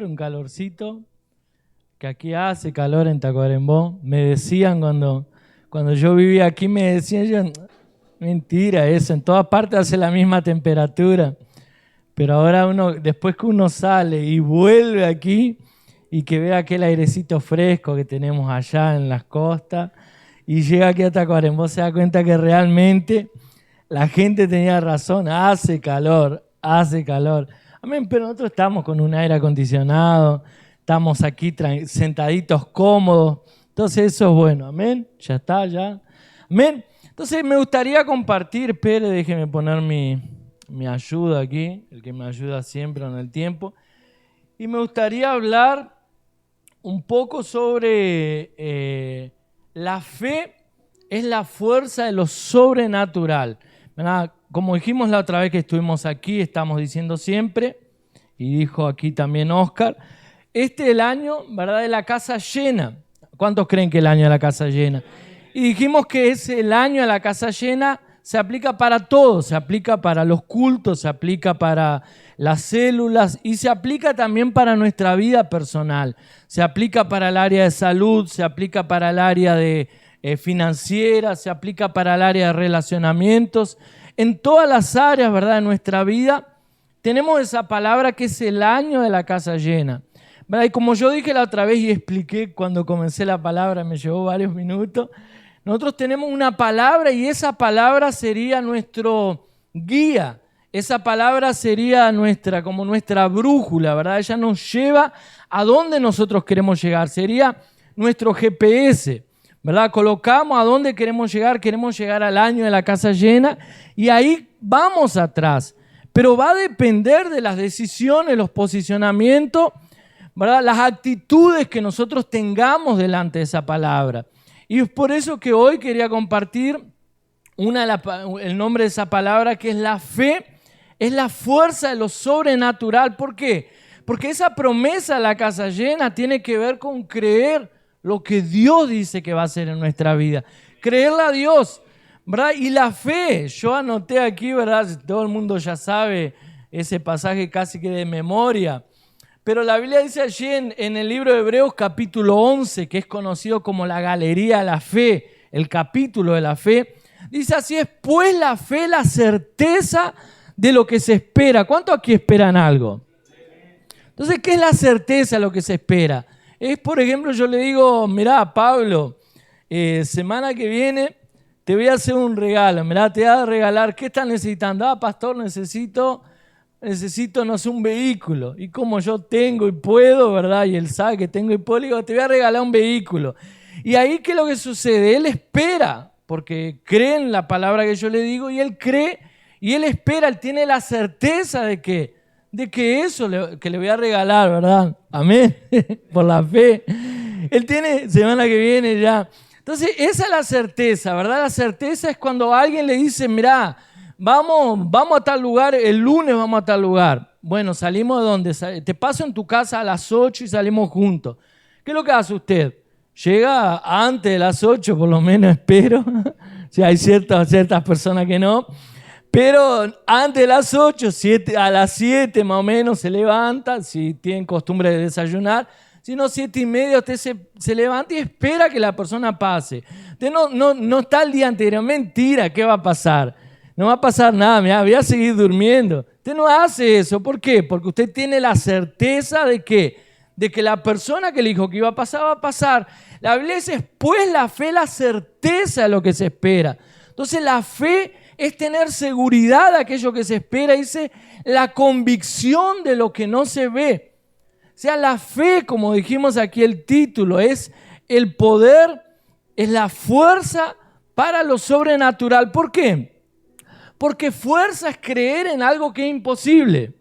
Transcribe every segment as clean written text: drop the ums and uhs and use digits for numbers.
un calorcito, que aquí hace calor en Tacuarembó. Me decían cuando yo vivía aquí, me decían yo, mentira eso, en todas partes hace la misma temperatura. Pero ahora después que uno sale y vuelve aquí y que ve aquel airecito fresco que tenemos allá en las costas y llega aquí a Tacuarembó, se da cuenta que realmente la gente tenía razón, hace calor, hace calor. Amén, pero nosotros estamos con un aire acondicionado, estamos aquí sentaditos cómodos, entonces eso es bueno, amén, ya está, ya, amén. Entonces me gustaría compartir, Pérez, déjeme poner mi ayuda aquí, el que me ayuda siempre en el tiempo, y me gustaría hablar un poco sobre la fe es la fuerza de lo sobrenatural. ¿Verdad? Como dijimos la otra vez que estuvimos aquí, estamos diciendo siempre, y dijo aquí también Oscar, este es el año, ¿verdad?, de la casa llena. ¿Cuántos creen que el año de la casa llena? Y dijimos que es el año de la casa llena, se aplica para todo, se aplica para los cultos, se aplica para las células y se aplica también para nuestra vida personal. Se aplica para el área de salud, se aplica para el área de financiera, se aplica para el área de relacionamientos. En todas las áreas, ¿verdad?, de nuestra vida tenemos esa palabra que es el año de la casa llena, ¿verdad? Y como yo dije la otra vez y expliqué cuando comencé la palabra, me llevó varios minutos, nosotros tenemos una palabra y esa palabra sería nuestro guía, esa palabra sería como nuestra brújula, ¿verdad? Ella nos lleva a donde nosotros queremos llegar, sería nuestro GPS, ¿verdad? Colocamos a dónde queremos llegar al año de la casa llena y ahí vamos atrás. Pero va a depender de las decisiones, los posicionamientos, ¿verdad?, las actitudes que nosotros tengamos delante de esa palabra. Y es por eso que hoy quería compartir el nombre de esa palabra, que es la fe, es la fuerza de lo sobrenatural. ¿Por qué? Porque esa promesa de la casa llena tiene que ver con creer lo que Dios dice que va a hacer en nuestra vida. Creerle a Dios, ¿verdad? Y la fe, yo anoté aquí, ¿verdad? Todo el mundo ya sabe ese pasaje casi que de memoria. Pero la Biblia dice allí en el libro de Hebreos capítulo 11, que es conocido como la galería de la fe, el capítulo de la fe, dice así: es pues la fe la certeza de lo que se espera. ¿Cuántos aquí esperan algo? Entonces, ¿qué es la certeza de lo que se espera? Es, por ejemplo, yo le digo, mirá, Pablo, semana que viene te voy a hacer un regalo, mirá, te voy a regalar, ¿qué estás necesitando? Ah, pastor, necesito, no sé, un vehículo. Y como yo tengo y puedo, ¿verdad? Y él sabe que tengo y puedo, le digo, te voy a regalar un vehículo. Y ahí, ¿qué es lo que sucede? Él espera, porque cree en la palabra que yo le digo, y él cree, y él espera, él tiene la certeza de que eso que le voy a regalar, ¿verdad? Amén, por la fe. Él tiene semana que viene ya. Entonces, esa es la certeza, ¿verdad? La certeza es cuando alguien le dice, mirá, vamos a tal lugar, el lunes vamos a tal lugar. Bueno, salimos de donde, te paso en tu casa a las 8 y salimos juntos. ¿Qué es lo que hace usted? Llega antes de las 8, por lo menos espero. O sea, hay ciertas personas que no. Pero antes de las 8, a las 7 más o menos se levanta, si tienen costumbre de desayunar. Si no, 7:30 usted se levanta y espera que la persona pase. Usted no está el día anterior. Mentira, ¿qué va a pasar? No va a pasar nada, mira, voy a seguir durmiendo. Usted no hace eso. ¿Por qué? Porque usted tiene la certeza de que la persona que le dijo que iba a pasar, va a pasar. La Biblia dice, pues la fe, la certeza de lo que se espera. Entonces la fe es tener seguridad de aquello que se espera, dice la convicción de lo que no se ve. O sea, la fe, como dijimos aquí el título, es el poder, es la fuerza para lo sobrenatural. ¿Por qué? Porque fuerza es creer en algo que es imposible.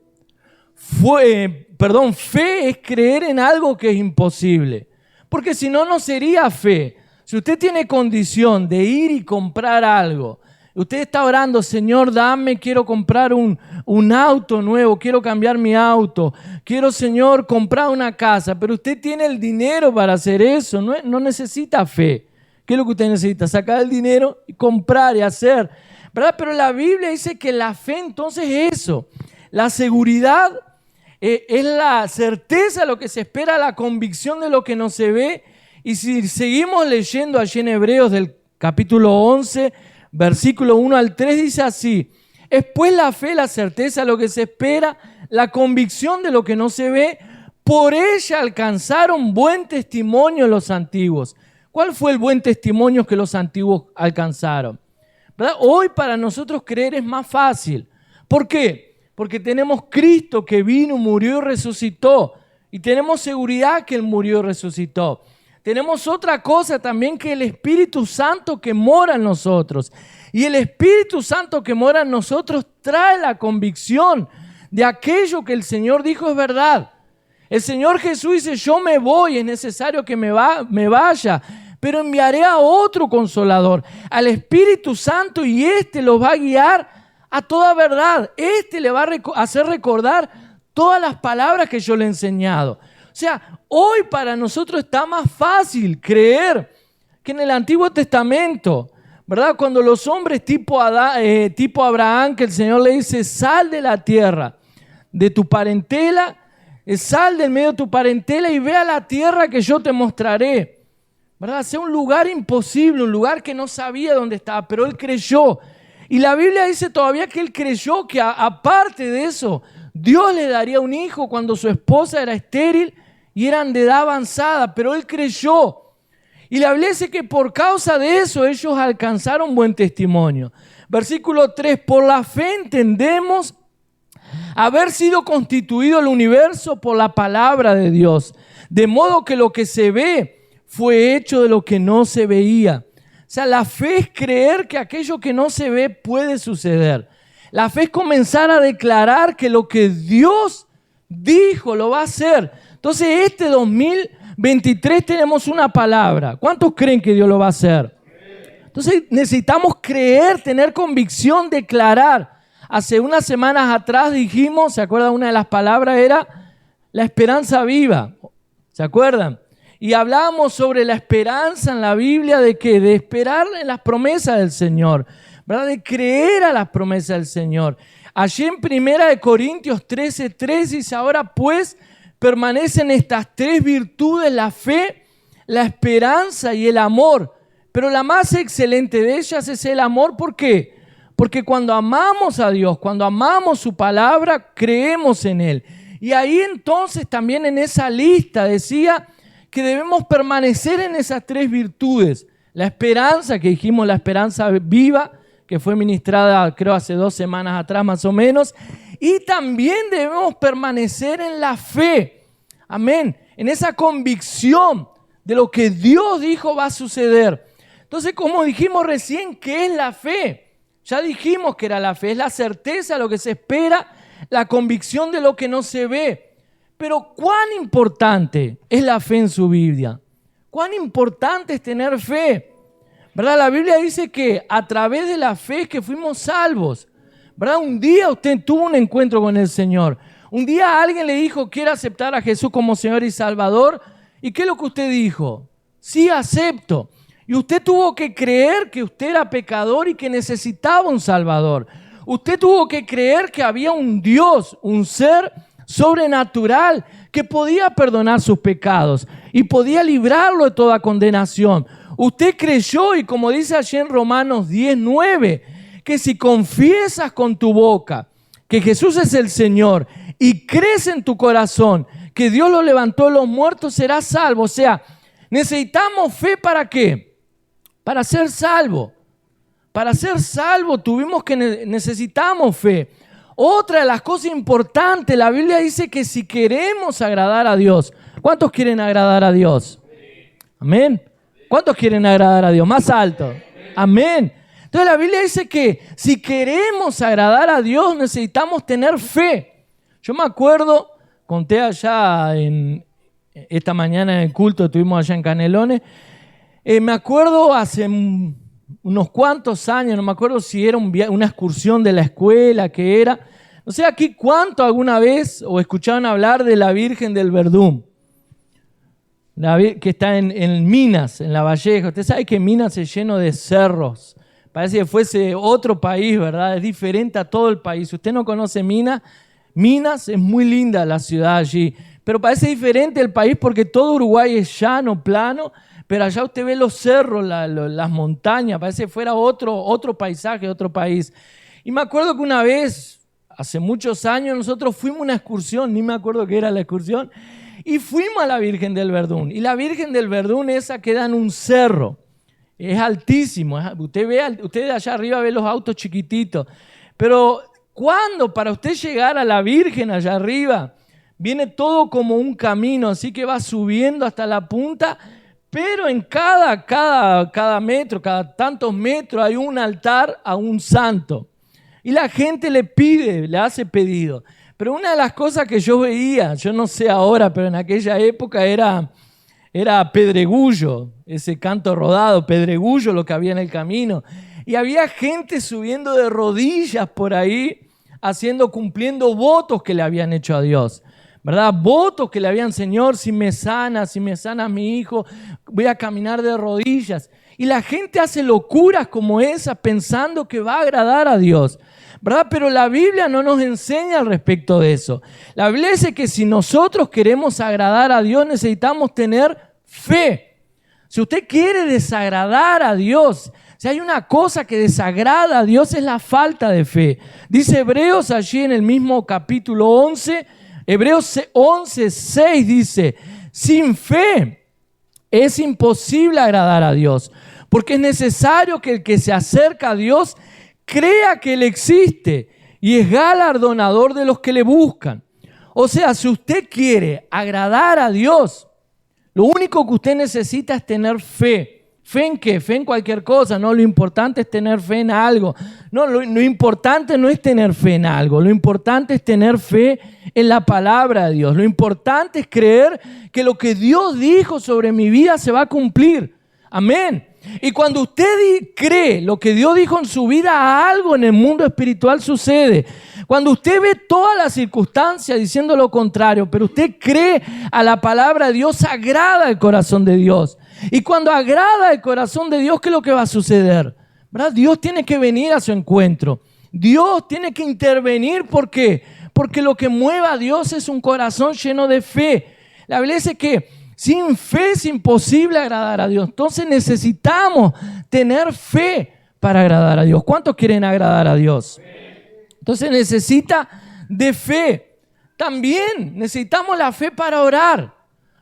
Fe es creer en algo que es imposible. Porque si no, no sería fe. Si usted tiene condición de ir y comprar algo, usted está orando, Señor, quiero comprar un auto nuevo, quiero cambiar mi auto, quiero, Señor, comprar una casa, pero usted tiene el dinero para hacer eso, no necesita fe. ¿Qué es lo que usted necesita? Sacar el dinero y comprar y hacer, ¿verdad? Pero la Biblia dice que la fe entonces es eso, la seguridad Es la certeza de lo que se espera, la convicción de lo que no se ve. Y si seguimos leyendo allí en Hebreos del capítulo 11, versículo 1 al 3, dice así: es pues la fe, la certeza de lo que se espera, la convicción de lo que no se ve. Por ella alcanzaron buen testimonio los antiguos. ¿Cuál fue el buen testimonio que los antiguos alcanzaron? ¿Verdad? Hoy para nosotros creer es más fácil. ¿Por qué? Porque tenemos Cristo que vino, murió y resucitó. Y tenemos seguridad que Él murió y resucitó. Tenemos otra cosa también, que el Espíritu Santo que mora en nosotros. Y el Espíritu Santo que mora en nosotros trae la convicción de aquello que el Señor dijo es verdad. El Señor Jesús dice: yo me voy, es necesario que me vaya, pero enviaré a otro Consolador, al Espíritu Santo, y este los va a guiar a toda verdad. Este le va a hacer recordar todas las palabras que yo le he enseñado. O sea, hoy para nosotros está más fácil creer que en el Antiguo Testamento, ¿verdad? Cuando los hombres tipo Abraham, que el Señor le dice: sal de la tierra, de tu parentela, sal del medio de tu parentela y ve a la tierra que yo te mostraré, ¿verdad? Sea un lugar imposible, un lugar que no sabía dónde estaba, pero él creyó. Y la Biblia dice todavía que él creyó que aparte de eso, Dios le daría un hijo cuando su esposa era estéril y eran de edad avanzada, pero él creyó. Y la Biblia dice que por causa de eso ellos alcanzaron buen testimonio. Versículo 3: por la fe entendemos haber sido constituido el universo por la palabra de Dios, de modo que lo que se ve fue hecho de lo que no se veía. O sea, la fe es creer que aquello que no se ve puede suceder. La fe es comenzar a declarar que lo que Dios dijo lo va a hacer. Entonces, este 2023 tenemos una palabra. ¿Cuántos creen que Dios lo va a hacer? Entonces, necesitamos creer, tener convicción, declarar. Hace unas semanas atrás dijimos, ¿se acuerdan? Una de las palabras era la esperanza viva. ¿Se acuerdan? Y hablábamos sobre la esperanza en la Biblia, de que de esperar en las promesas del Señor, ¿verdad? De creer a las promesas del Señor. Allí en 1 Corintios 13:3 dice: ahora pues permanecen estas tres virtudes, la fe, la esperanza y el amor. Pero la más excelente de ellas es el amor. ¿Por qué? Porque cuando amamos a Dios, cuando amamos su palabra, creemos en Él. Y ahí entonces también en esa lista decía que debemos permanecer en esas tres virtudes. La esperanza, que dijimos, la esperanza viva, que fue ministrada creo hace 2 semanas atrás más o menos. Y también debemos permanecer en la fe. Amén. En esa convicción de lo que Dios dijo va a suceder. Entonces, como dijimos recién, ¿qué es la fe? Ya dijimos que era la fe, es la certeza de lo que se espera, la convicción de lo que no se ve. Pero ¿cuán importante es la fe en su Biblia? ¿Cuán importante es tener fe? ¿Verdad? La Biblia dice que a través de la fe es que fuimos salvos. ¿Verdad? Un día usted tuvo un encuentro con el Señor. Un día alguien le dijo: ¿quiere aceptar a Jesús como Señor y Salvador? ¿Y qué es lo que usted dijo? Sí, acepto. Y usted tuvo que creer que usted era pecador y que necesitaba un Salvador. Usted tuvo que creer que había un Dios, un ser sobrenatural que podía perdonar sus pecados y podía librarlo de toda condenación. Usted creyó, y como dice allí en Romanos 10:9, que si confiesas con tu boca que Jesús es el Señor y crees en tu corazón que Dios lo levantó de los muertos, serás salvo. O sea, necesitamos fe. ¿Para qué? Para ser salvo. Para ser salvo necesitamos fe. Otra de las cosas importantes, la Biblia dice que si queremos agradar a Dios, ¿cuántos quieren agradar a Dios? Amén. ¿Cuántos quieren agradar a Dios? Más alto. Amén. Entonces la Biblia dice que si queremos agradar a Dios necesitamos tener fe. Yo me acuerdo, conté allá esta mañana en el culto que tuvimos allá en Canelones. Me acuerdo hace unos cuantos años, no me acuerdo si era una excursión de la escuela, que era. No sé aquí cuánto alguna vez o escucharon hablar de la Virgen del Verdún, que está en Minas, en La Valleja. Usted sabe que Minas es lleno de cerros. Parece que fuese otro país, ¿verdad? Es diferente a todo el país. Si usted no conoce Minas, Minas es muy linda la ciudad allí, pero parece diferente el país porque todo Uruguay es llano, plano, pero allá usted ve los cerros, las montañas, parece que fuera otro paisaje, otro país. Y me acuerdo que una vez, hace muchos años, nosotros fuimos a una excursión, ni me acuerdo qué era la excursión, y fuimos a la Virgen del Verdún. Y la Virgen del Verdún esa queda en un cerro, es altísimo. Usted de allá arriba ve los autos chiquititos, pero cuando para usted llegar a la Virgen allá arriba, viene todo como un camino, así que va subiendo hasta la punta, pero en cada metro, cada tantos metros hay un altar a un santo. Y la gente le hace pedido. Pero una de las cosas que yo veía, yo no sé ahora, pero en aquella época era pedregullo, ese canto rodado, pedregullo lo que había en el camino. Y había gente subiendo de rodillas por ahí, cumpliendo votos que le habían hecho a Dios, ¿verdad? Votos que le habían, Señor, si me sanas mi hijo, voy a caminar de rodillas. Y la gente hace locuras como esa pensando que va a agradar a Dios, ¿verdad? Pero la Biblia no nos enseña al respecto de eso. La Biblia dice que si nosotros queremos agradar a Dios necesitamos tener fe. Si usted quiere desagradar a Dios, si hay una cosa que desagrada a Dios es la falta de fe. Dice Hebreos allí en el mismo capítulo 11, Hebreos 11:6 dice, sin fe es imposible agradar a Dios, porque es necesario que el que se acerca a Dios crea que Él existe y es galardonador de los que le buscan. O sea, si usted quiere agradar a Dios, lo único que usted necesita es tener fe. ¿Fe en qué? Fe en cualquier cosa, ¿no? Lo importante es tener fe en algo. No, lo importante no es tener fe en algo. Lo importante es tener fe en la palabra de Dios. Lo importante es creer que lo que Dios dijo sobre mi vida se va a cumplir. Amén. Y cuando usted cree lo que Dios dijo en su vida, algo en el mundo espiritual sucede. Cuando usted ve todas las circunstancias diciendo lo contrario, pero usted cree a la palabra de Dios, agrada el corazón de Dios. Y cuando agrada el corazón de Dios, ¿qué es lo que va a suceder? ¿Verdad? Dios tiene que venir a su encuentro. Dios tiene que intervenir. ¿Por qué? Porque lo que mueve a Dios es un corazón lleno de fe. La Biblia dice que sin fe es imposible agradar a Dios. Entonces necesitamos tener fe para agradar a Dios. ¿Cuántos quieren agradar a Dios? Entonces necesita de fe. También necesitamos la fe para orar.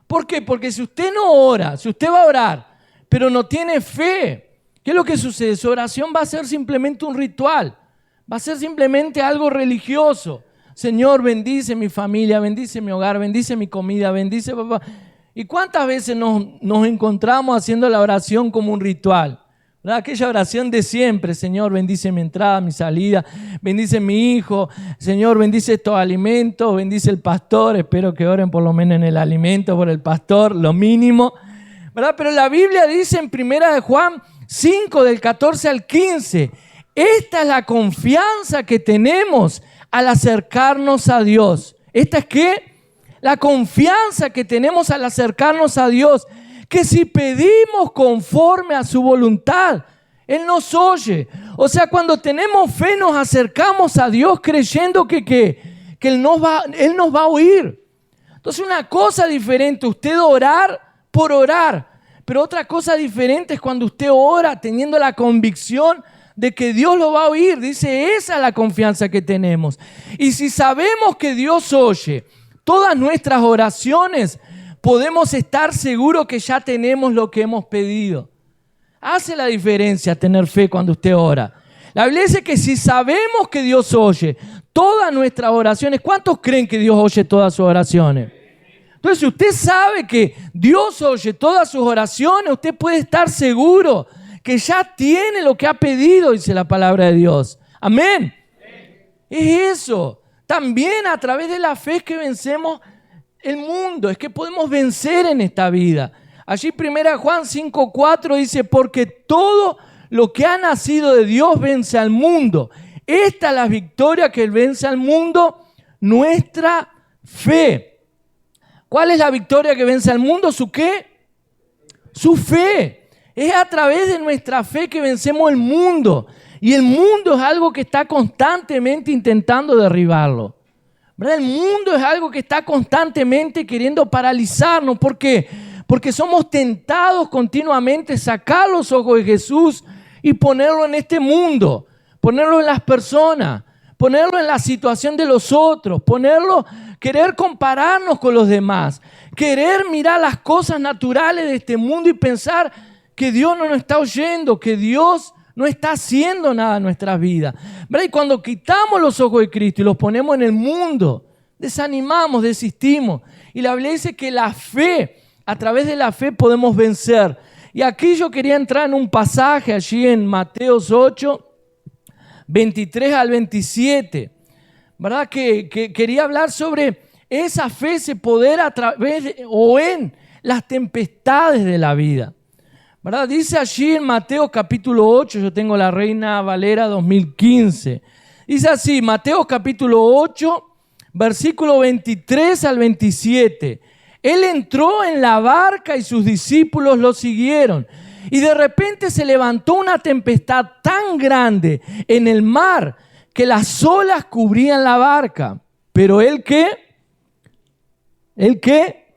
¿Por qué? Porque si usted no ora, si usted va a orar, pero no tiene fe, ¿qué es lo que sucede? Su oración va a ser simplemente un ritual. Va a ser simplemente algo religioso. Señor, bendice mi familia, bendice mi hogar, bendice mi comida, bendice papá. ¿Y cuántas veces nos encontramos haciendo la oración como un ritual? ¿Verdad? Aquella oración de siempre, Señor, bendice mi entrada, mi salida, bendice mi hijo, Señor, bendice estos alimentos, bendice el pastor, espero que oren por lo menos en el alimento por el pastor, lo mínimo, ¿verdad? Pero la Biblia dice en 1 de Juan 5, del 14 al 15, esta es la confianza que tenemos al acercarnos a Dios. ¿Esta es qué? La confianza que tenemos al acercarnos a Dios, que si pedimos conforme a su voluntad, Él nos oye. O sea, cuando tenemos fe nos acercamos a Dios creyendo que Él nos va a oír. Entonces una cosa diferente, usted orar por orar, pero otra cosa diferente es cuando usted ora teniendo la convicción de que Dios lo va a oír. Dice, esa es la confianza que tenemos. Y si sabemos que Dios oye todas nuestras oraciones, podemos estar seguros que ya tenemos lo que hemos pedido. Hace la diferencia tener fe cuando usted ora. La Biblia dice que si sabemos que Dios oye todas nuestras oraciones, ¿cuántos creen que Dios oye todas sus oraciones? Entonces, si usted sabe que Dios oye todas sus oraciones, usted puede estar seguro que ya tiene lo que ha pedido, dice la palabra de Dios. Amén. Es eso. También a través de la fe es que vencemos el mundo, es que podemos vencer en esta vida. Allí 1 Juan 5:4 dice, porque todo lo que ha nacido de Dios vence al mundo. Esta es la victoria que vence al mundo, nuestra fe. ¿Cuál es la victoria que vence al mundo? ¿Su qué? Su fe. Es a través de nuestra fe que vencemos el mundo. Y el mundo es algo que está constantemente intentando derribarlo. ¿verdad? El mundo es algo que está constantemente queriendo paralizarnos. ¿Por qué? Porque somos tentados continuamente a sacar los ojos de Jesús y ponerlo en este mundo, ponerlo en las personas, ponerlo en la situación de los otros, querer compararnos con los demás, querer mirar las cosas naturales de este mundo y pensar que Dios no nos está oyendo, que Dios no está haciendo nada en nuestras vidas. ¿Verdad? Y cuando quitamos los ojos de Cristo y los ponemos en el mundo, desanimamos, desistimos. Y la Biblia dice que la fe, a través de la fe podemos vencer. Y aquí yo quería entrar en un pasaje allí en Mateos 8, 23 al 27, ¿verdad? Que quería hablar sobre esa fe, ese poder a través o en las tempestades de la vida, ¿verdad? Dice allí en Mateo capítulo 8, yo tengo la Reina Valera 2015, dice así, Mateo capítulo 8, versículo 23 al 27. Él entró en la barca y sus discípulos lo siguieron. Y de repente se levantó una tempestad tan grande en el mar que las olas cubrían la barca. Pero ¿él qué? ¿Él qué?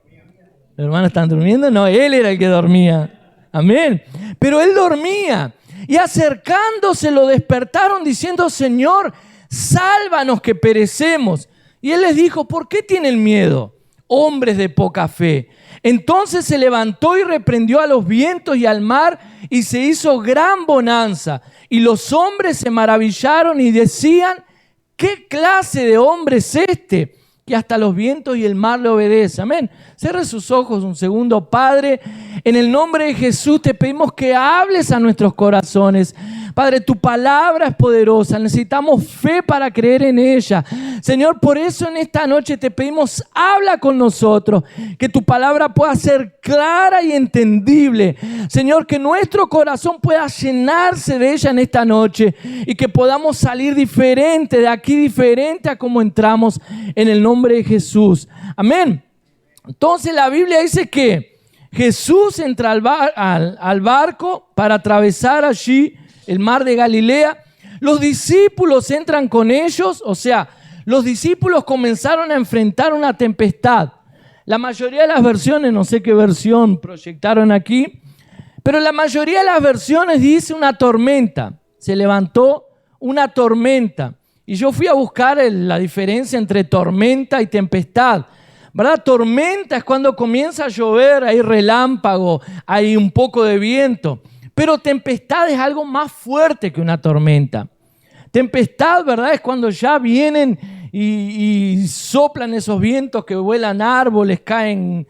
¿Los hermanos están durmiendo? No, él era el que dormía. Amén. Pero él dormía. Y acercándose lo despertaron diciendo, Señor, sálvanos que perecemos. Y él les dijo, ¿por qué tienen miedo, hombres de poca fe? Entonces se levantó y reprendió a los vientos y al mar y se hizo gran bonanza. Y los hombres se maravillaron y decían, ¿qué clase de hombre es este que hasta los vientos y el mar le obedecen? Amén. Cierre sus ojos un segundo. Padre, en el nombre de Jesús te pedimos que hables a nuestros corazones. Padre, tu palabra es poderosa, necesitamos fe para creer en ella. Señor, por eso en esta noche te pedimos, habla con nosotros, que tu palabra pueda ser clara y entendible. Señor, que nuestro corazón pueda llenarse de ella en esta noche y que podamos salir diferente, de aquí diferente a como entramos, en el nombre de Jesús. Amén. Entonces la Biblia dice que Jesús entra al barco para atravesar allí el mar de Galilea. Los discípulos entran con ellos, o sea, los discípulos comenzaron a enfrentar una tempestad. La mayoría de las versiones, no sé qué versión proyectaron aquí, pero la mayoría de las versiones dice una tormenta. Se levantó una tormenta. Y yo fui a buscar la diferencia entre tormenta y tempestad, ¿verdad? Tormenta es cuando comienza a llover, hay relámpago, hay un poco de viento. Pero tempestad es algo más fuerte que una tormenta. Tempestad, ¿verdad? Es cuando ya vienen y soplan esos vientos que vuelan árboles, caen,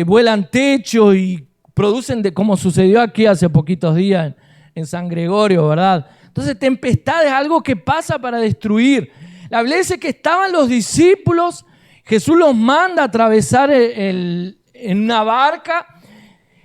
vuelan techos y producen, como sucedió aquí hace poquitos días en San Gregorio, ¿verdad? Entonces, tempestad es algo que pasa para destruir. La Biblia dice que estaban los discípulos, Jesús los manda a atravesar en una barca.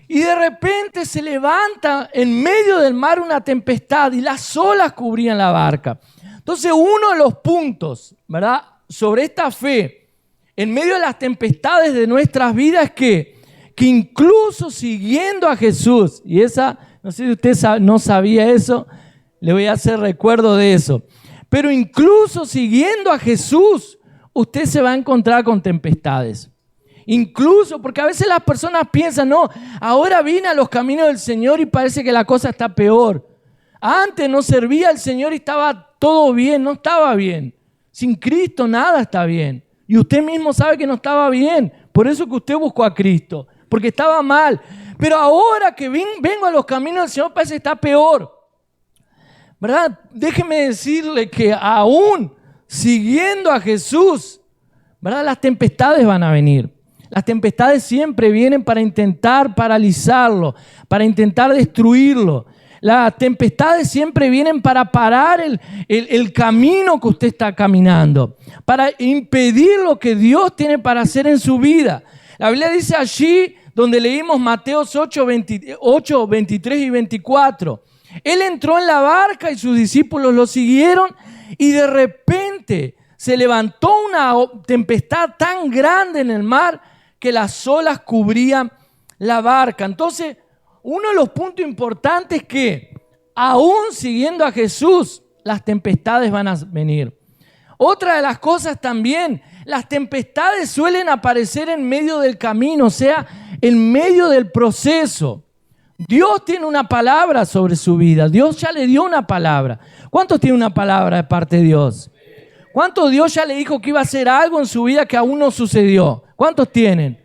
Y de repente se levanta en medio del mar una tempestad y las olas cubrían la barca. Entonces uno de los puntos, ¿verdad?, sobre esta fe en medio de las tempestades de nuestras vidas es que incluso siguiendo a Jesús, y esa, no sé si usted no sabía eso, le voy a hacer recuerdo de eso, pero incluso siguiendo a Jesús, usted se va a encontrar con tempestades. Incluso, porque a veces las personas piensan, no, ahora vine a los caminos del Señor y parece que la cosa está peor. Antes no servía al Señor y estaba todo bien, no estaba bien. Sin Cristo nada está bien. Y usted mismo sabe que no estaba bien. Por eso que usted buscó a Cristo, porque estaba mal. Pero ahora que vengo a los caminos del Señor parece que está peor. ¿Verdad? Déjeme decirle que aún siguiendo a Jesús, ¿verdad?, las tempestades van a venir. Las tempestades siempre vienen para intentar paralizarlo, para intentar destruirlo. Las tempestades siempre vienen para parar el camino que usted está caminando, para impedir lo que Dios tiene para hacer en su vida. La Biblia dice allí, donde leímos Mateos 8, 23 y 24. Él entró en la barca y sus discípulos lo siguieron y de repente se levantó una tempestad tan grande en el mar que las olas cubrían la barca. Entonces, uno de los puntos importantes es que aún siguiendo a Jesús, las tempestades van a venir. Otra de las cosas también las tempestades suelen aparecer en medio del camino, o sea, en medio del proceso. Dios tiene una palabra sobre su vida. Dios ya le dio una palabra. ¿Cuántos tienen una palabra de parte de Dios? ¿Cuántos Dios ya le dijo que iba a hacer algo en su vida que aún no sucedió? ¿Cuántos tienen?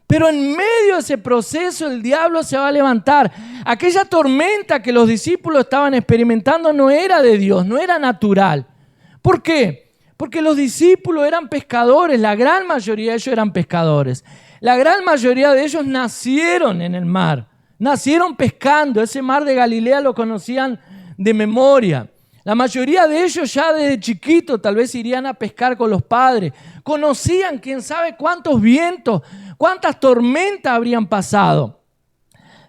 Pero en medio de ese proceso el diablo se va a levantar. Aquella tormenta que los discípulos estaban experimentando no era de Dios, no era natural. ¿Por qué? Porque los discípulos eran pescadores, la gran mayoría de ellos eran pescadores. La gran mayoría de ellos nacieron en el mar, nacieron pescando. Ese mar de Galilea lo conocían de memoria. La mayoría de ellos ya desde chiquito tal vez irían a pescar con los padres. Conocían quién sabe cuántos vientos, cuántas tormentas habrían pasado.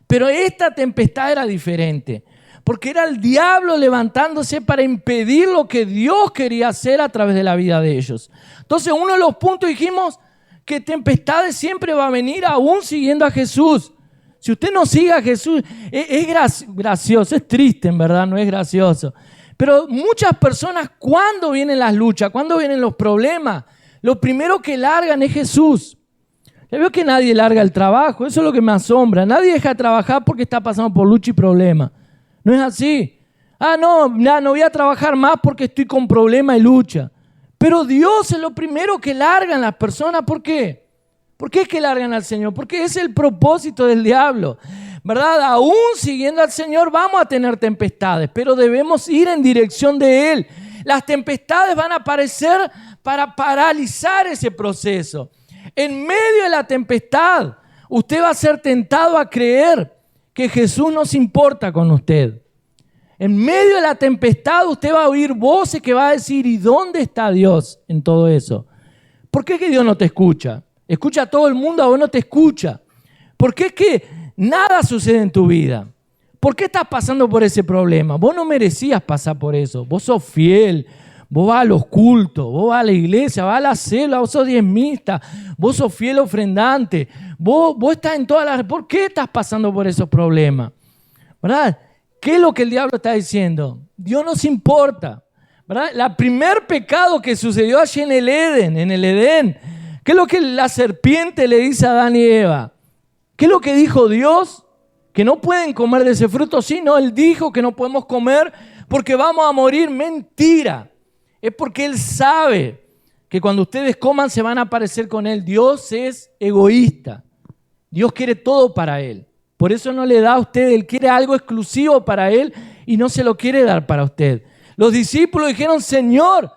Pero esta tempestad era diferente, porque era el diablo levantándose para impedir lo que Dios quería hacer a través de la vida de ellos. Entonces, uno de los puntos dijimos que tempestades siempre va a venir aún siguiendo a Jesús. Si usted no sigue a Jesús, es gracioso, es triste en verdad, no es gracioso. Pero muchas personas, cuando vienen las luchas, cuando vienen los problemas, lo primero que largan es Jesús. Ya veo que nadie larga el trabajo, eso es lo que me asombra. Nadie deja de trabajar porque está pasando por lucha y problema. No es así. No voy a trabajar más porque estoy con problema y lucha. Pero Dios es lo primero que largan las personas. ¿Por qué? ¿Por qué es que largan al Señor? Porque es el propósito del diablo, ¿verdad? Aún siguiendo al Señor vamos a tener tempestades, pero debemos ir en dirección de Él. Las tempestades van a aparecer para paralizar ese proceso. En medio de la tempestad, usted va a ser tentado a creer que Jesús no se importa con usted. En medio de la tempestad, usted va a oír voces que va a decir, ¿y dónde está Dios en todo eso? ¿Por qué es que Dios no te escucha? Escucha a todo el mundo, a vos no te escucha. ¿Por qué es que nada sucede en tu vida? ¿Por qué estás pasando por ese problema? Vos no merecías pasar por eso. Vos sos fiel. Vos vas a los cultos, vos vas a la iglesia, vas a la célula, vos sos diezmista, vos sos fiel ofrendante, vos estás en todas las... ¿Por qué estás pasando por esos problemas? ¿Verdad? ¿Qué es lo que el diablo está diciendo? Dios nos importa, ¿verdad? El primer pecado que sucedió allí en el Edén, ¿qué es lo que la serpiente le dice a Adán y Eva? ¿Qué es lo que dijo Dios? Que no pueden comer de ese fruto. Sí, no, Él dijo que no podemos comer porque vamos a morir. Mentira. Es porque Él sabe que cuando ustedes coman se van a parecer con Él. Dios es egoísta. Dios quiere todo para Él. Por eso no le da a usted. Él quiere algo exclusivo para Él y no se lo quiere dar para usted. Los discípulos dijeron, Señor,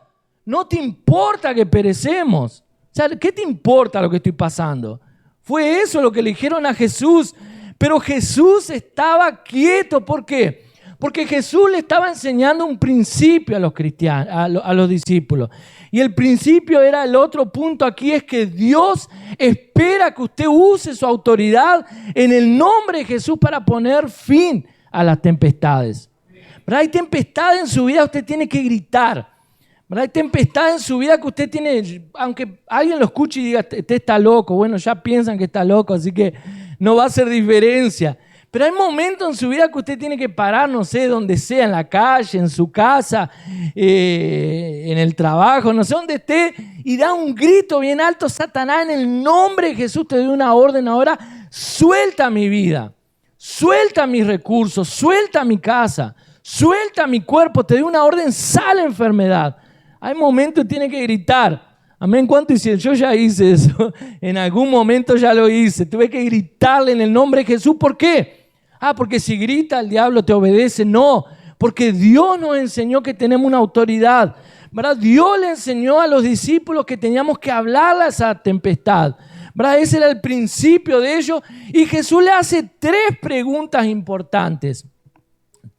no te importa que perecemos. O sea, ¿qué te importa lo que estoy pasando? Fue eso lo que le dijeron a Jesús. Pero Jesús estaba quieto. ¿Por qué? Porque Jesús le estaba enseñando un principio a los cristianos, a los discípulos. Y el principio era el otro punto aquí, es que Dios espera que usted use su autoridad en el nombre de Jesús para poner fin a las tempestades. ¿Verdad? Hay tempestades en su vida, usted tiene que gritar. ¿Verdad? Hay tempestades en su vida que usted tiene, aunque alguien lo escuche y diga, este está loco. Bueno, ya piensan que está loco, así que no va a hacer diferencia. Pero hay momentos en su vida que usted tiene que parar, no sé, donde sea, en la calle, en su casa, en el trabajo, no sé dónde esté, y da un grito bien alto, Satanás, en el nombre de Jesús te doy una orden ahora, suelta mi vida, suelta mis recursos, suelta mi casa, suelta mi cuerpo, te doy una orden, sale enfermedad. Hay momentos que tiene que gritar. Amén. ¿Cuánto hicieron? Yo ya hice eso. En algún momento ya lo hice. Tuve que gritarle en el nombre de Jesús. ¿Por qué? Porque si grita el diablo te obedece. No, porque Dios nos enseñó que tenemos una autoridad, ¿verdad? Dios le enseñó a los discípulos que teníamos que hablarle a esa tempestad, ¿verdad? Ese era el principio de ello. Y Jesús le hace 3 preguntas importantes.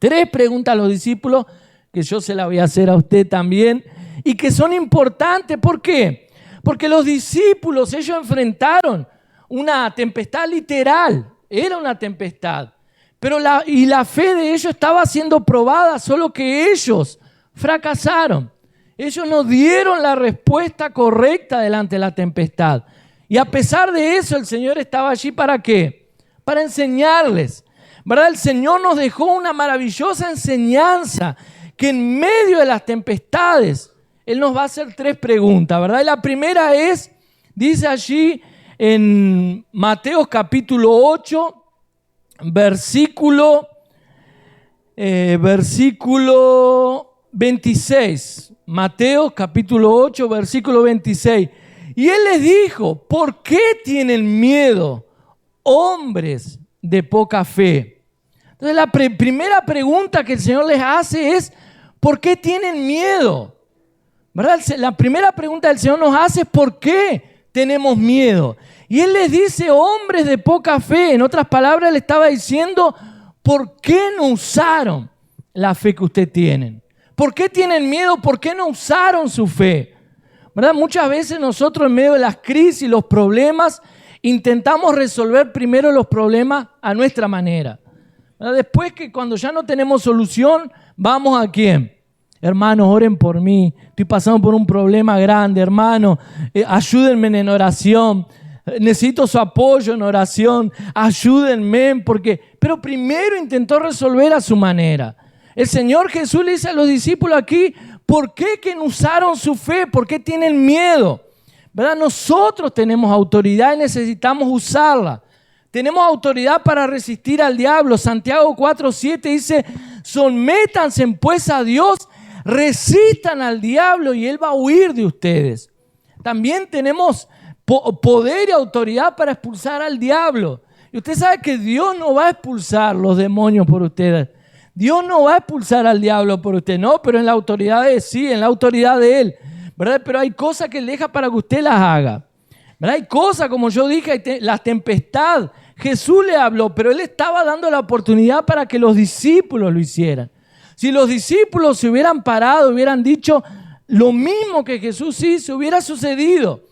3 preguntas a los discípulos que yo se las voy a hacer a usted también y que son importantes. ¿Por qué? Porque los discípulos, ellos enfrentaron una tempestad literal. Era una tempestad. Pero la fe de ellos estaba siendo probada, solo que ellos fracasaron. Ellos no dieron la respuesta correcta delante de la tempestad. Y a pesar de eso, el Señor estaba allí ¿para qué? Para enseñarles, ¿verdad? El Señor nos dejó una maravillosa enseñanza, que en medio de las tempestades, Él nos va a hacer 3 preguntas, ¿verdad? Y la primera es, dice allí en Mateo capítulo 8, versículo 26. Mateo capítulo 8, versículo 26. Y Él les dijo, ¿por qué tienen miedo, hombres de poca fe? Entonces la primera pregunta que el Señor les hace es, ¿por qué tienen miedo? ¿Verdad? La primera pregunta del Señor nos hace es, ¿por qué tenemos miedo? Y Él les dice, hombres de poca fe. En otras palabras, le estaba diciendo, ¿por qué no usaron la fe que ustedes tienen? ¿Por qué tienen miedo? ¿Por qué no usaron su fe? ¿Verdad? Muchas veces nosotros en medio de las crisis, los problemas, intentamos resolver primero los problemas a nuestra manera. ¿Verdad? Después que cuando ya no tenemos solución, vamos ¿a quién? Hermanos, oren por mí. Estoy pasando por un problema grande, hermano. Ayúdenme en oración. Necesito su apoyo en oración. Ayúdenme Pero primero intentó resolver a su manera. El Señor Jesús le dice a los discípulos aquí, ¿por qué que no usaron su fe? ¿Por qué tienen miedo? ¿Verdad? Nosotros tenemos autoridad y necesitamos usarla. Tenemos autoridad para resistir al diablo. Santiago 4:7 dice, sométanse pues a Dios, resistan al diablo y Él va a huir de ustedes. También tenemos poder y autoridad para expulsar al diablo. Y usted sabe que Dios no va a expulsar los demonios por ustedes. Dios no va a expulsar al diablo por usted, no, pero en la autoridad de sí, en la autoridad de Él, ¿verdad? Pero hay cosas que Él deja para que usted las haga, ¿verdad? Hay cosas, como yo dije, la tempestad, Jesús le habló, pero Él estaba dando la oportunidad para que los discípulos lo hicieran. Si los discípulos se hubieran parado, hubieran dicho lo mismo que Jesús hizo, hubiera sucedido.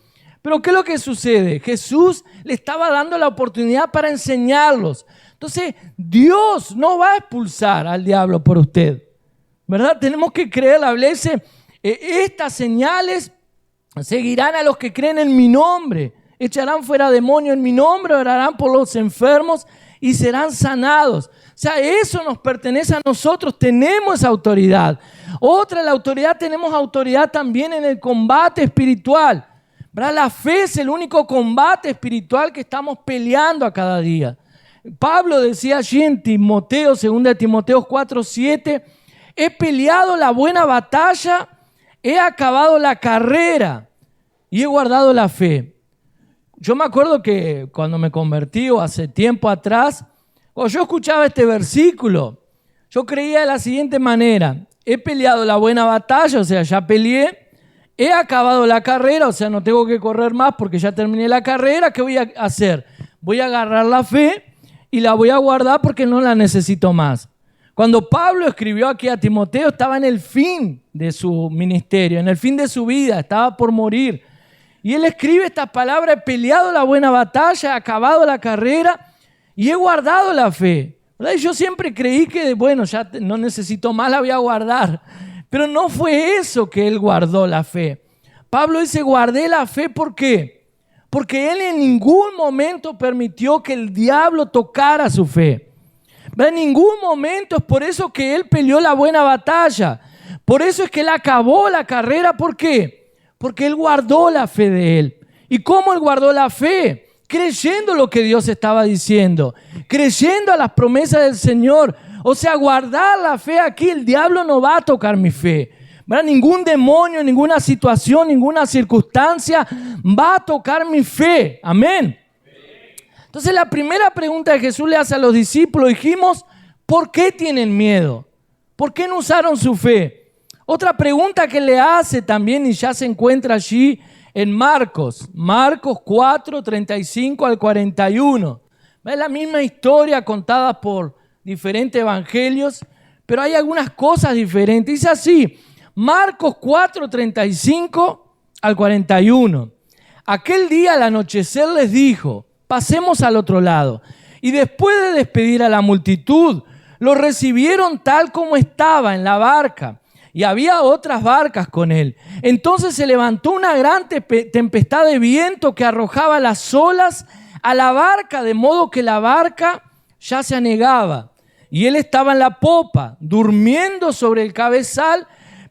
Pero ¿qué es lo que sucede? Jesús le estaba dando la oportunidad para enseñarlos. Entonces, Dios no va a expulsar al diablo por usted, ¿verdad? Tenemos que creer. La Biblia dice, estas señales seguirán a los que creen en mi nombre. Echarán fuera demonios en mi nombre, orarán por los enfermos y serán sanados. O sea, eso nos pertenece a nosotros, tenemos esa autoridad. Otra, la autoridad, tenemos autoridad también en el combate espiritual, ¿verdad? La fe es el único combate espiritual que estamos peleando a cada día. Pablo decía allí en Timoteo, 2 Timoteo 4:7, he peleado la buena batalla, he acabado la carrera y he guardado la fe. Yo me acuerdo que cuando me convertí o hace tiempo atrás, cuando yo escuchaba este versículo, yo creía de la siguiente manera, he peleado la buena batalla, o sea, ya peleé, he acabado la carrera, o sea, no tengo que correr más porque ya terminé la carrera, ¿qué voy a hacer? Voy a agarrar la fe y la voy a guardar porque no la necesito más. Cuando Pablo escribió aquí a Timoteo, estaba en el fin de su ministerio, en el fin de su vida, estaba por morir. Y él escribe estas palabras, he peleado la buena batalla, he acabado la carrera y he guardado la fe. ¿Verdad? Y yo siempre creí que, bueno, ya no necesito más, la voy a guardar. Pero no fue eso que él guardó la fe. Pablo dice, guardé la fe, ¿por qué? Porque él en ningún momento permitió que el diablo tocara su fe. En ningún momento. Es por eso que él peleó la buena batalla. Por eso es que él acabó la carrera. ¿Por qué? Porque él guardó la fe de él. ¿Y cómo él guardó la fe? Creyendo lo que Dios estaba diciendo. Creyendo a las promesas del Señor. O sea, guardar la fe aquí, el diablo no va a tocar mi fe. ¿Verdad? Ningún demonio, ninguna situación, ninguna circunstancia va a tocar mi fe. Amén. Entonces la primera pregunta que Jesús le hace a los discípulos, dijimos, ¿por qué tienen miedo? ¿Por qué no usaron su fe? Otra pregunta que le hace también, y ya se encuentra allí en Marcos 4, 35 al 41. Es la misma historia contada por diferentes evangelios, pero hay algunas cosas diferentes. Dice así, Marcos 4, 35 al 41. Aquel día al anochecer les dijo, pasemos al otro lado. Y después de despedir a la multitud, lo recibieron tal como estaba en la barca. Y había otras barcas con él. Entonces se levantó una gran tempestad de viento que arrojaba las olas a la barca, de modo que la barca ya se anegaba. Y él estaba en la popa, durmiendo sobre el cabezal,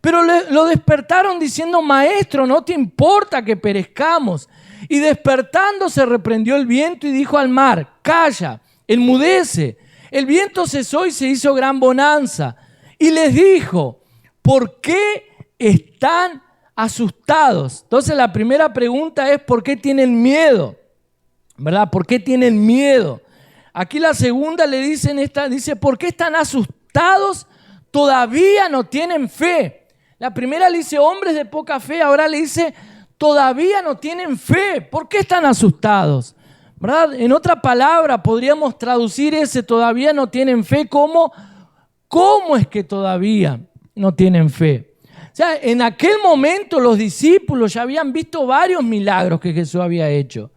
Pero lo despertaron diciendo: Maestro, ¿no te importa que perezcamos? Y despertando se reprendió el viento y dijo al mar: Calla, enmudece. El viento cesó y se hizo gran bonanza. Y les dijo: ¿por qué están asustados? Entonces la primera pregunta es: ¿por qué tienen miedo? ¿Verdad? ¿Por qué tienen miedo? Aquí la segunda le dice: ¿por qué están asustados? Todavía no tienen fe. La primera le dice: hombres de poca fe. Ahora le dice: todavía no tienen fe. ¿Por qué están asustados? ¿Verdad? En otra palabra podríamos traducir ese todavía no tienen fe como: ¿cómo es que todavía no tienen fe? O sea, en aquel momento los discípulos ya habían visto varios milagros que Jesús había hecho.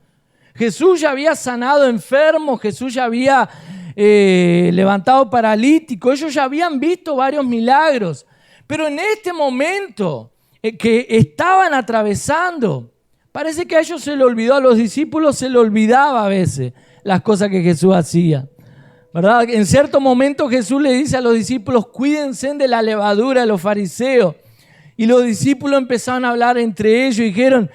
Jesús ya había sanado enfermos, Jesús ya había levantado paralíticos, ellos ya habían visto varios milagros. Pero en este momento que estaban atravesando, parece que a ellos se le olvidó, a los discípulos se le olvidaba a veces las cosas que Jesús hacía, ¿verdad? En cierto momento Jesús le dice a los discípulos: cuídense de la levadura de los fariseos. Y los discípulos empezaron a hablar entre ellos y dijeron: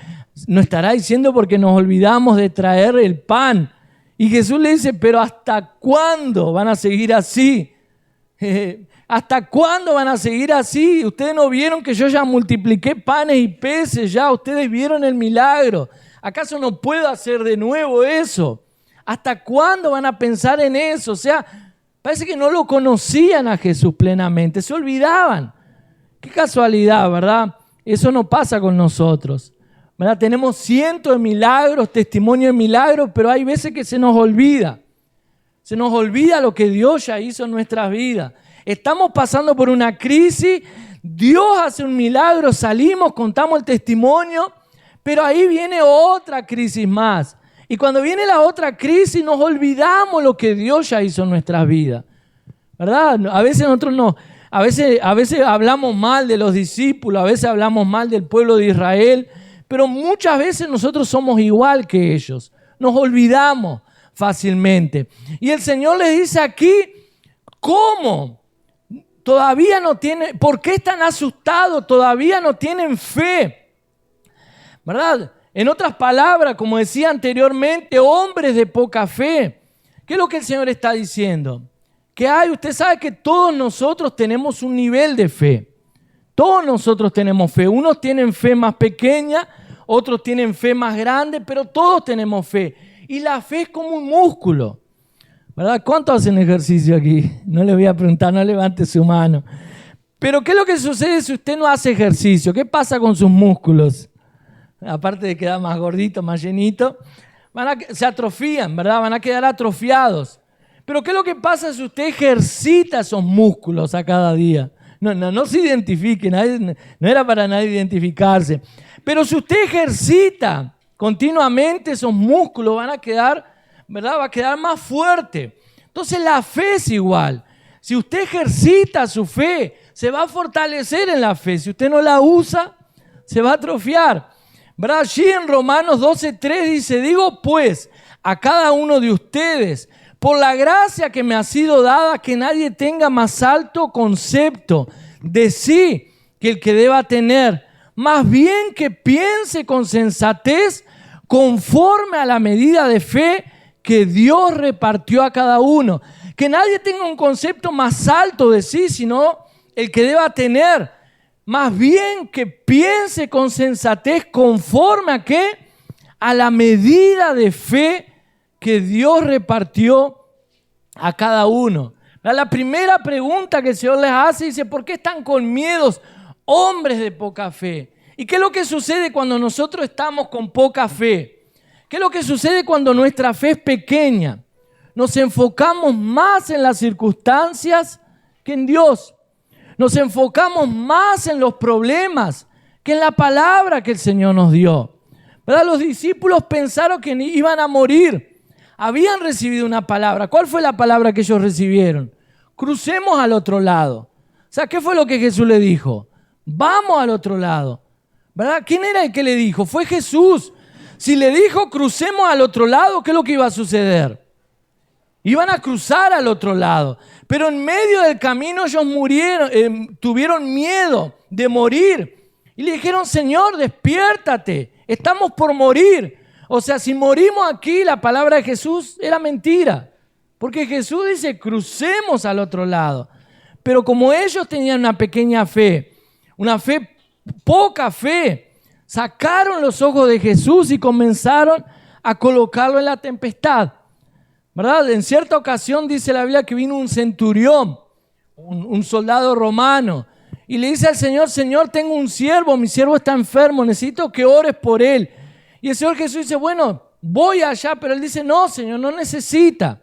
¿no estará diciendo porque nos olvidamos de traer el pan? Y Jesús le dice: ¿pero hasta cuándo van a seguir así? ¿Hasta cuándo van a seguir así? Ustedes no vieron que yo ya multipliqué panes y peces, ya ustedes vieron el milagro. ¿Acaso no puedo hacer de nuevo eso? ¿Hasta cuándo van a pensar en eso? O sea, parece que no lo conocían a Jesús plenamente, se olvidaban. Qué casualidad, ¿verdad? Eso no pasa con nosotros, ¿verdad? Tenemos cientos de milagros, testimonios de milagros, pero hay veces que se nos olvida. Se nos olvida lo que Dios ya hizo en nuestras vidas. Estamos pasando por una crisis, Dios hace un milagro, salimos, contamos el testimonio, pero ahí viene otra crisis más. Y cuando viene la otra crisis nos olvidamos lo que Dios ya hizo en nuestras vidas, ¿verdad? A veces nosotros no, a veces hablamos mal de los discípulos, a veces hablamos mal del pueblo de Israel, pero muchas veces nosotros somos igual que ellos, nos olvidamos fácilmente. Y el Señor les dice aquí: ¿cómo? Todavía no tienen, ¿por qué están asustados? Todavía no tienen fe, ¿verdad? En otras palabras, como decía anteriormente, hombres de poca fe. ¿Qué es lo que el Señor está diciendo? Que usted sabe que todos nosotros tenemos un nivel de fe. Todos nosotros tenemos fe. Unos tienen fe más pequeña, otros tienen fe más grande, pero todos tenemos fe. Y la fe es como un músculo, ¿verdad? ¿Cuántos hacen ejercicio aquí? No le voy a preguntar, no levante su mano. Pero ¿qué es lo que sucede si usted no hace ejercicio? ¿Qué pasa con sus músculos? Aparte de quedar más gordito, más llenito, se atrofían, ¿verdad? Van a quedar atrofiados. Pero ¿qué es lo que pasa si usted ejercita esos músculos a cada día? No se identifique, no era para nadie identificarse. Pero si usted ejercita continuamente esos músculos, van a quedar, ¿verdad? Va a quedar más fuerte. Entonces la fe es igual. Si usted ejercita su fe, se va a fortalecer en la fe. Si usted no la usa, se va a atrofiar, ¿verdad? Allí en Romanos 12:3 dice: digo pues a cada uno de ustedes, por la gracia que me ha sido dada, que nadie tenga más alto concepto de sí que el que deba tener, más bien que piense con sensatez conforme a la medida de fe que Dios repartió a cada uno. Que nadie tenga un concepto más alto de sí, sino el que deba tener. Más bien que piense con sensatez conforme a ¿qué? A la medida de fe que Dios repartió a cada uno. La primera pregunta que el Señor les hace dice: ¿por qué están con miedos, hombres de poca fe? ¿Y qué es lo que sucede cuando nosotros estamos con poca fe? ¿Qué es lo que sucede cuando nuestra fe es pequeña? Nos enfocamos más en las circunstancias que en Dios. Nos enfocamos más en los problemas que en la palabra que el Señor nos dio, ¿verdad? Los discípulos pensaron que iban a morir. Habían recibido una palabra. ¿Cuál fue la palabra que ellos recibieron? Crucemos al otro lado. O sea, ¿qué fue lo que Jesús le dijo? Vamos al otro lado, ¿verdad? ¿Quién era el que le dijo? Fue Jesús. Si le dijo crucemos al otro lado, ¿qué es lo que iba a suceder? Iban a cruzar al otro lado. Pero en medio del camino ellos tuvieron miedo de morir. Y le dijeron, Señor, despiértate, estamos por morir. O sea, si morimos aquí, la palabra de Jesús era mentira. Porque Jesús dice, crucemos al otro lado. Pero como ellos tenían una pequeña fe, poca fe, sacaron los ojos de Jesús y comenzaron a colocarlo en la tempestad. ¿Verdad? En cierta ocasión dice la Biblia que vino un centurión, un soldado romano, y le dice al Señor, Señor, tengo un siervo, mi siervo está enfermo, necesito que ores por él. Y el Señor Jesús dice, bueno, voy allá, pero él dice, no, Señor, no necesita,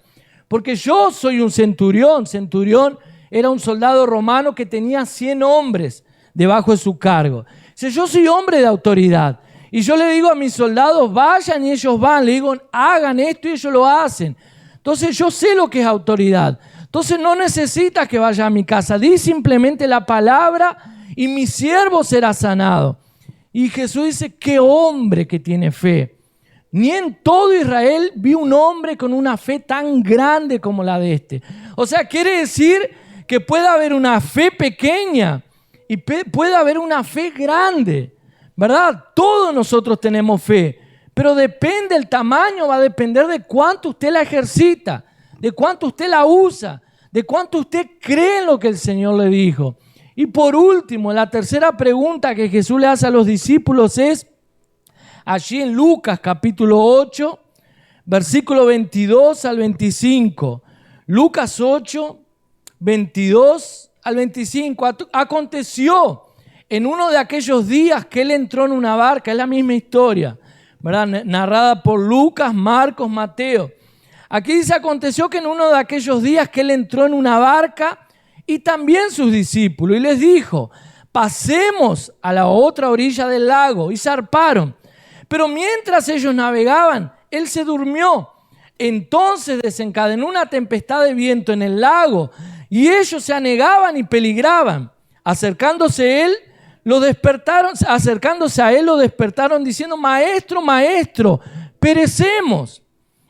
porque yo soy un centurión. Centurión era un soldado romano que tenía 100 hombres debajo de su cargo. Dice, yo soy hombre de autoridad, y yo le digo a mis soldados, vayan y ellos van, le digo, hagan esto y ellos lo hacen. Entonces yo sé lo que es autoridad. Entonces no necesitas que vaya a mi casa. Di simplemente la palabra y mi siervo será sanado. Y Jesús dice, qué hombre que tiene fe. Ni en todo Israel vi un hombre con una fe tan grande como la de este. O sea, quiere decir que puede haber una fe pequeña y puede haber una fe grande. ¿Verdad? Todos nosotros tenemos fe. Pero depende el tamaño, va a depender de cuánto usted la ejercita, de cuánto usted la usa, de cuánto usted cree en lo que el Señor le dijo. Y por último, la tercera pregunta que Jesús le hace a los discípulos es, allí en Lucas capítulo 8, versículo 22 al 25. Lucas 8, 22 al 25. Aconteció en uno de aquellos días que él entró en una barca, es la misma historia, ¿verdad? Narrada por Lucas, Marcos, Mateo. Aquí dice, aconteció que en uno de aquellos días que él entró en una barca y también sus discípulos y les dijo, pasemos a la otra orilla del lago, y zarparon. Pero mientras ellos navegaban, él se durmió. Entonces desencadenó una tempestad de viento en el lago y ellos se anegaban y peligraban. Acercándose a él, lo despertaron diciendo, Maestro, Maestro, perecemos.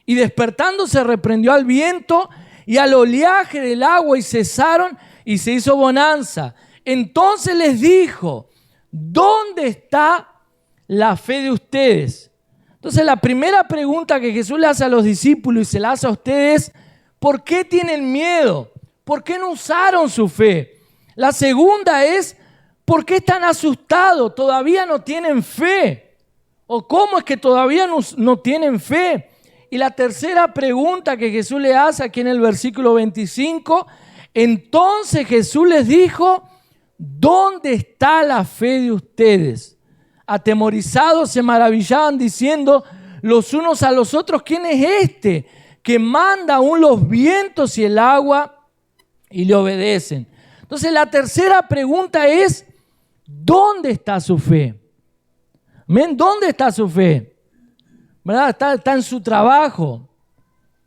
Y despertándose reprendió al viento y al oleaje del agua y cesaron y se hizo bonanza. Entonces les dijo, ¿dónde está la fe de ustedes? Entonces la primera pregunta que Jesús le hace a los discípulos y se la hace a ustedes, ¿por qué tienen miedo? ¿Por qué no usaron su fe? La segunda es, ¿por qué están asustados? ¿Todavía no tienen fe? ¿O cómo es que todavía no tienen fe? Y la tercera pregunta que Jesús le hace aquí en el versículo 25, entonces Jesús les dijo, ¿dónde está la fe de ustedes? Atemorizados se maravillaban diciendo los unos a los otros, ¿quién es este que manda aún los vientos y el agua y le obedecen? Entonces la tercera pregunta es, ¿dónde está su fe? ¿Amén? ¿Dónde está su fe? ¿Verdad? Está en su trabajo,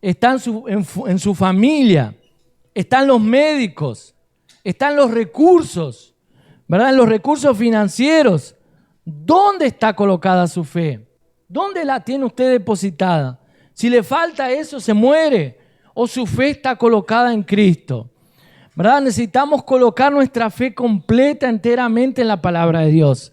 está en su familia, están los médicos, están los recursos, ¿verdad? En los recursos financieros. ¿Dónde está colocada su fe? ¿Dónde la tiene usted depositada? Si le falta eso, se muere. O su fe está colocada en Cristo. ¿Verdad? Necesitamos colocar nuestra fe completa, enteramente en la palabra de Dios.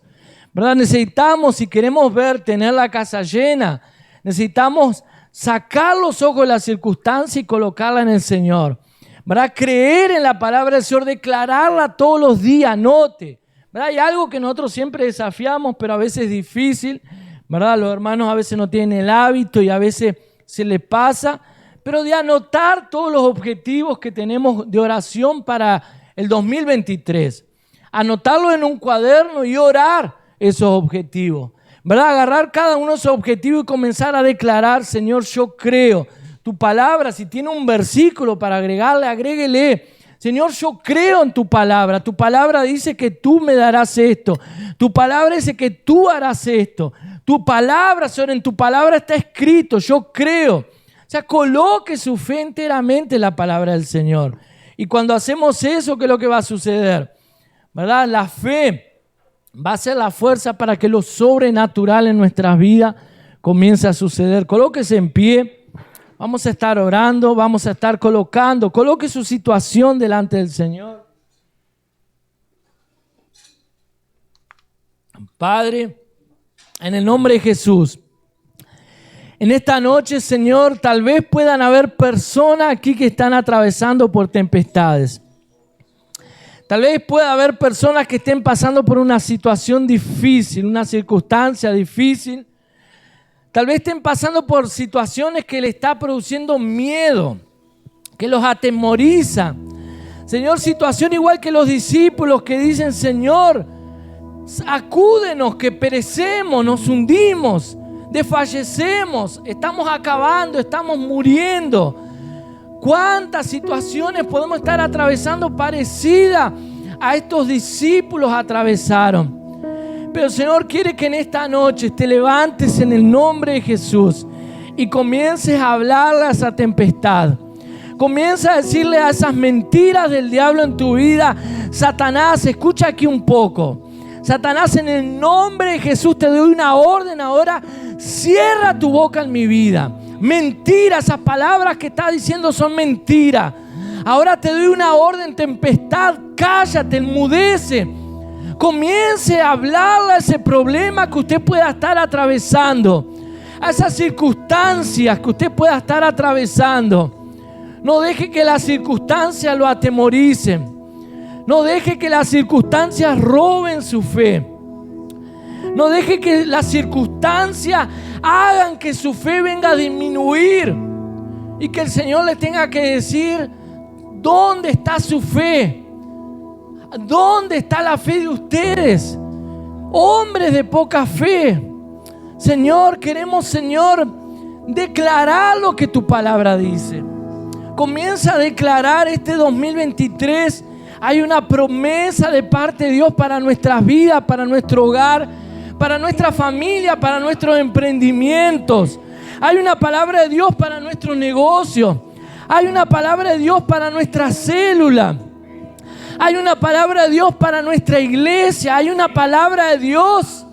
¿Verdad? Necesitamos, si queremos tener la casa llena, necesitamos sacar los ojos de la circunstancia y colocarla en el Señor. ¿Verdad? Creer en la palabra del Señor, declararla todos los días, anote. ¿Verdad? Hay algo que nosotros siempre desafiamos, pero a veces es difícil, ¿verdad? Los hermanos a veces no tienen el hábito y a veces se les pasa, pero de anotar todos los objetivos que tenemos de oración para el 2023. Anotarlo en un cuaderno y orar esos objetivos, ¿verdad? Agarrar cada uno de esos objetivos y comenzar a declarar, Señor, yo creo. Tu palabra, si tiene un versículo para agregarle, agréguele. Señor, yo creo en tu palabra. Tu palabra dice que tú me darás esto. Tu palabra dice que tú harás esto. Tu palabra, Señor, en tu palabra está escrito. Yo creo. O sea, coloque su fe enteramente en la palabra del Señor. Y cuando hacemos eso, ¿qué es lo que va a suceder? ¿Verdad? La fe va a ser la fuerza para que lo sobrenatural en nuestras vidas comience a suceder. Colóquese en pie. Vamos a estar orando, vamos a estar coloque su situación delante del Señor. Padre, en el nombre de Jesús, en esta noche, Señor, tal vez puedan haber personas aquí que están atravesando por tempestades. Tal vez pueda haber personas que estén pasando por una situación difícil, una circunstancia difícil. Tal vez estén pasando por situaciones que le está produciendo miedo, que los atemoriza. Señor, situación igual que los discípulos que dicen, Señor, acúdenos que perecemos, nos hundimos, desfallecemos, estamos acabando, estamos muriendo. ¿Cuántas situaciones podemos estar atravesando parecidas a estos discípulos atravesaron? Pero el Señor quiere que en esta noche te levantes en el nombre de Jesús y comiences a hablarle a esa tempestad. Comienza a decirle a esas mentiras del diablo en tu vida: Satanás, escucha aquí un poco. Satanás, en el nombre de Jesús te doy una orden ahora: cierra tu boca en mi vida. Mentira, esas palabras que estás diciendo son mentiras. Ahora te doy una orden: tempestad, cállate, enmudece. Comience a hablarle a ese problema que usted pueda estar atravesando, a esas circunstancias que usted pueda estar atravesando. No deje que las circunstancias lo atemoricen. No deje que las circunstancias roben su fe. No deje que las circunstancias hagan que su fe venga a disminuir y que el Señor le tenga que decir: ¿dónde está su fe? ¿Dónde está la fe de ustedes? Hombres de poca fe. Señor, queremos, Señor, declarar lo que tu palabra dice. Comienza a declarar este 2023. Hay una promesa de parte de Dios para nuestras vidas, para nuestro hogar, para nuestra familia, para nuestros emprendimientos. Hay una palabra de Dios para nuestro negocio. Hay una palabra de Dios para nuestra célula. Hay una palabra de Dios para nuestra iglesia. Hay una palabra de Dios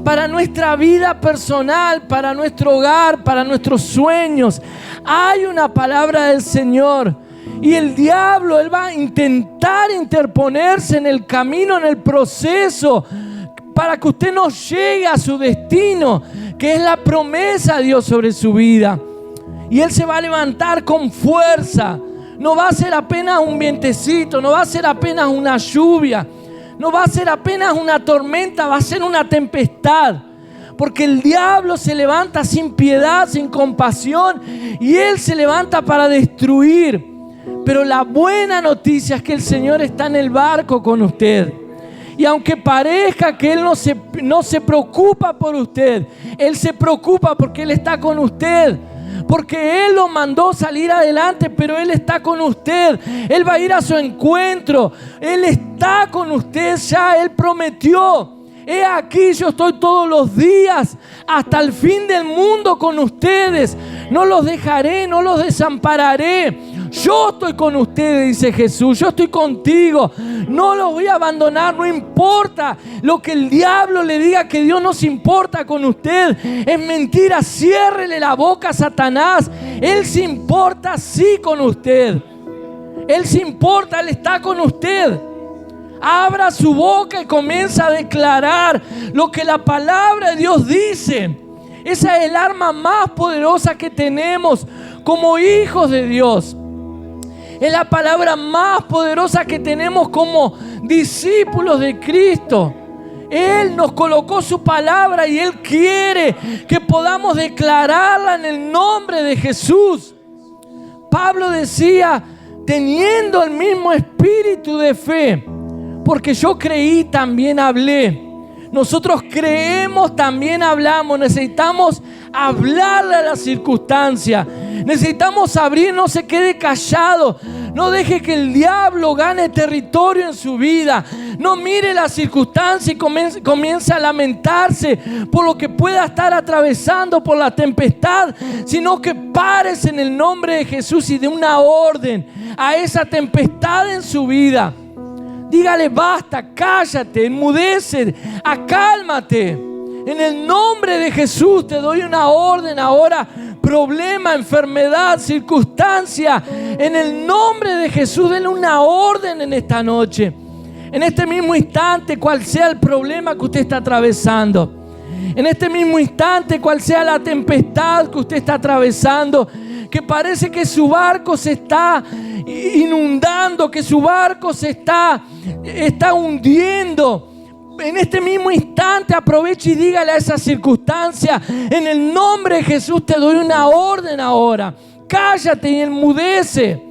para nuestra vida personal, para nuestro hogar, para nuestros sueños. Hay una palabra del Señor. Y el diablo, él va a intentar interponerse en el camino, en el proceso, para que usted no llegue a su destino, que es la promesa de Dios sobre su vida. Y él se va a levantar con fuerza. No va a ser apenas un vientecito, no va a ser apenas una lluvia, no va a ser apenas una tormenta, va a ser una tempestad. Porque el diablo se levanta sin piedad, sin compasión, y él se levanta para destruir. Pero la buena noticia es que el Señor está en el barco con usted. Y aunque parezca que Él no se preocupa por usted, Él se preocupa porque Él está con usted. Porque Él lo mandó salir adelante, pero Él está con usted. Él va a ir a su encuentro. Él está con usted ya. Él prometió: he aquí, yo estoy todos los días hasta el fin del mundo con ustedes. No los dejaré, no los desampararé. Yo estoy con ustedes, dice Jesús. Yo estoy contigo. No los voy a abandonar. No importa lo que el diablo le diga, que Dios no se importa con usted. Es mentira. Ciérrele la boca a Satanás. Él se importa sí con usted. Él se importa. Él está con usted. Abra su boca y comienza a declarar lo que la palabra de Dios dice. Esa es el arma más poderosa que tenemos como hijos de Dios. Es la palabra más poderosa que tenemos como discípulos de Cristo. Él nos colocó su palabra y Él quiere que podamos declararla en el nombre de Jesús. Pablo decía: teniendo el mismo espíritu de fe, porque yo creí, también hablé. Nosotros creemos, también hablamos. Necesitamos hablarle a la circunstancia. Necesitamos abrir, no se quede callado. No deje que el diablo gane territorio en su vida. No mire la circunstancia y comience a lamentarse por lo que pueda estar atravesando, por la tempestad, sino que pares en el nombre de Jesús y dé una orden a esa tempestad en su vida. Dígale: basta, cállate, enmudece, acálmate. En el nombre de Jesús te doy una orden ahora. Problema, enfermedad, circunstancia, en el nombre de Jesús denle una orden en esta noche. En este mismo instante, cual sea el problema que usted está atravesando. En este mismo instante, cual sea la tempestad que usted está atravesando, que parece que su barco se está inundando, que su barco se está hundiendo. En este mismo instante aproveche y dígale a esa circunstancia: en el nombre de Jesús te doy una orden ahora. Cállate y enmudece,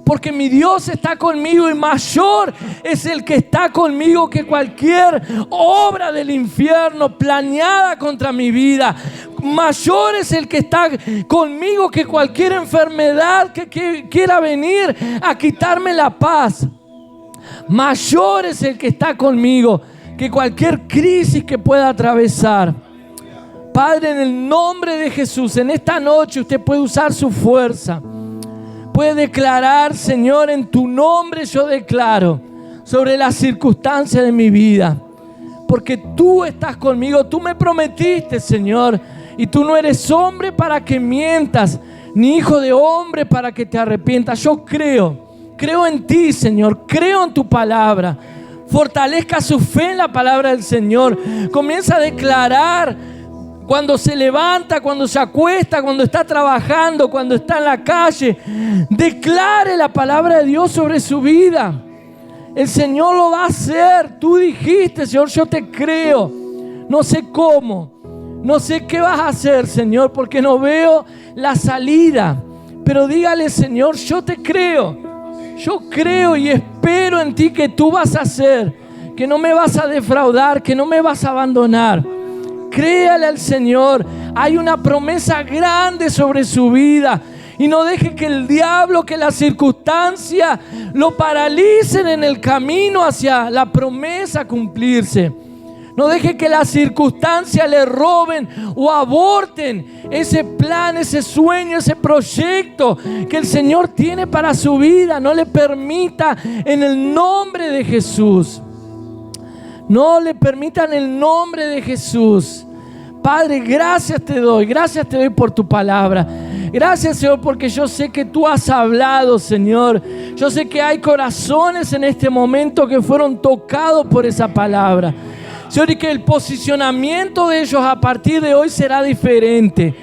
porque mi Dios está conmigo y mayor es el que está conmigo que cualquier obra del infierno planeada contra mi vida. Mayor es el que está conmigo que cualquier enfermedad que quiera venir a quitarme la paz. Mayor es el que está conmigo que cualquier crisis que pueda atravesar. Padre, en el nombre de Jesús, en esta noche usted puede usar su fuerza. Puede declarar: Señor, en tu nombre yo declaro sobre las circunstancias de mi vida, porque tú estás conmigo. Tú me prometiste, Señor, y tú no eres hombre para que mientas, ni hijo de hombre para que te arrepientas. Yo creo en ti, Señor, creo en tu palabra. Fortalezca su fe en la palabra del Señor. Comienza a declarar cuando se levanta, cuando se acuesta, cuando está trabajando, cuando está en la calle. Declare la palabra de Dios sobre su vida. El Señor lo va a hacer. Tú dijiste: Señor, yo te creo. No sé cómo, no sé qué vas a hacer, Señor, porque no veo la salida. Pero dígale: Señor, yo te creo. Yo creo y espero en ti que tú vas a hacer, que no me vas a defraudar, que no me vas a abandonar. Créale al Señor. Hay una promesa grande sobre su vida. Y no deje que el diablo, que las circunstancias lo paralicen en el camino hacia la promesa cumplirse. No deje que las circunstancias le roben o aborten ese plan, ese sueño, ese proyecto que el Señor tiene para su vida. No le permita, en el nombre de Jesús. No le permita, en el nombre de Jesús. Padre, gracias te doy por tu palabra. Gracias, Señor, porque yo sé que tú has hablado, Señor. Yo sé que hay corazones en este momento que fueron tocados por esa palabra, Señor, y que el posicionamiento de ellos a partir de hoy será diferente.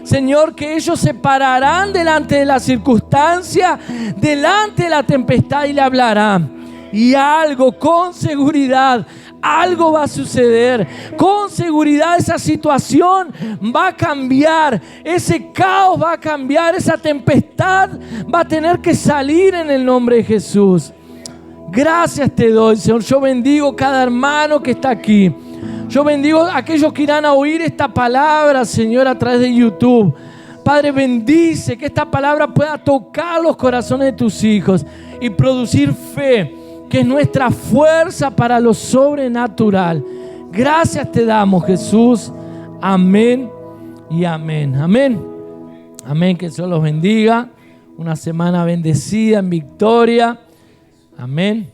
Señor, que ellos se pararán delante de la circunstancia, delante de la tempestad, y le hablarán. Y algo, con seguridad, algo va a suceder. Con seguridad esa situación va a cambiar. Ese caos va a cambiar. Esa tempestad va a tener que salir en el nombre de Jesús. Gracias te doy, Señor. Yo bendigo cada hermano que está aquí. Yo bendigo a aquellos que irán a oír esta palabra, Señor, a través de YouTube. Padre, bendice que esta palabra pueda tocar los corazones de tus hijos y producir fe, que es nuestra fuerza para lo sobrenatural. Gracias te damos, Jesús. Amén y amén. Amén. Amén. Que el Señor los bendiga. Una semana bendecida en victoria. Amén.